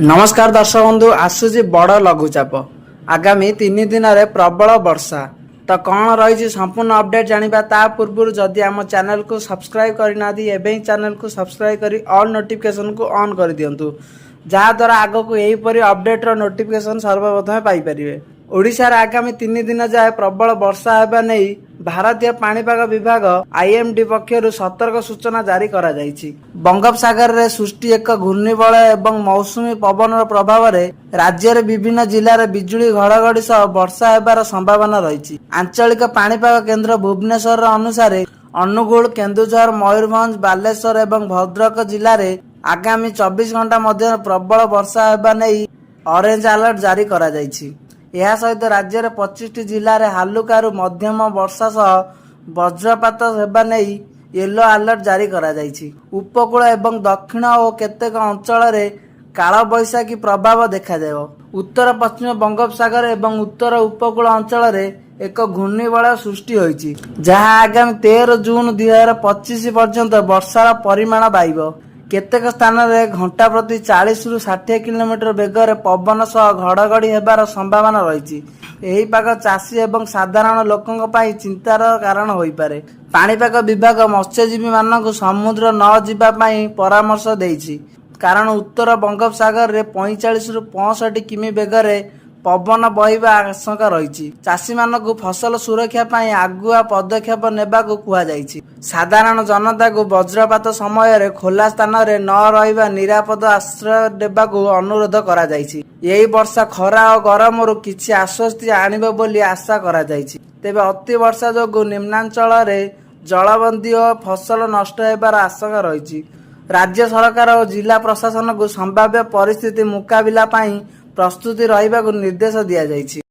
नमस्कार दर्शक बंधु आसूची बड़ लघुचाप आगामी 3 दिन में प्रबल वर्षा तो कौन रही संपूर्ण अपडेट जानिबा ता पूर्व जदि आम चैनल को सब्सक्राइब करना एवं चैनल को सब्सक्राइब कर ऑल नोटिफिकेशन को ऑन कर दिंतु जहाद्वारा आगक यहीपरि अपडेट नोटिफिकेशन सर्वप्रथम पाइपर। ओडिशार आगामी 3 दिन जाए प्रबल वर्षा होगा नहीं भारतीय पाणीपाग विभाग आईएमडी पक्षर सतर्क सूचना जारी करा जायछि। बंगोपसागर रे सृष्टि एक घूर्णिबलय एवं मौसुमी पवन प्रभाव रे राज्य रे विभिन्न जिले में बिजुली घड़घड़ी सह वर्षा होबार संभावना रही। आंचलिक पाणीपाग केन्द्र भुवनेश्वर अनुसार अनुगुल केन्दुझर मयूरभंज बालेश्वर एवं भद्रक जिले में आगामी 24 घंटा मध्य प्रबल वर्षा होगा नहीं ऑरेंज अलर्ट जारी करा जायछि। यह सहित राज्य में 25 जिले में हालुकारु मध्यम वर्षा सह वज्रपात होगा नहीं येलो अलर्ट जारी करा जायछि। उपकूल एवं दक्षिण और केतेक अंचल में काल बैशाखी प्रभाव देखा देव। उत्तर पश्चिम बंगोपसागर एवं उत्तर उपकूल अंचल में एक घूर्णिबलय सृष्टि होइछि जहां आगामी 13 जून 2025 पर्यंत वर्षार परिमाण बाइब। केतेक स्थान में घंटा प्रति 40 रु 60 किलोमीटर बेगर पवन सह घड़घड़ी हेबार संभावना रही। यही पाग चाषी एवं साधारण लोकों पाई चिंतार कारण होई पारे। पाणीपाग विभाग मत्स्यजीवी मानक समुद्र न जिबा पाई परामर्श देइछि कारण उत्तर बंगोपसागर रे 45 रु 65 किमी बेगरे पवन बहिबा आशंका रही। चाषी मानक फसल सुरक्षा पाई आगुआ पदक्षेप नेबाकू कुहा जायछि। साधारण जनता को वज्रपात समय रे खोला स्थान रे न रहिबा निरापद आश्रय देबाकू अनुरोध करा जायछि। यही वर्षा खरा और गरम रु किछि आश्वस्ति आनिबो बोली आशा करा जायछि। तेबे अति वर्षा जोगु निम्नांचल रे जलबंदी और फसल नष्ट हेबार आशंका रही। राज्य सरकार और जिला प्रशासन को संभाव्य परिस्थिति मुकाबिला पाई प्रस्तुति रहिबाकू निर्देश दिया जायछि।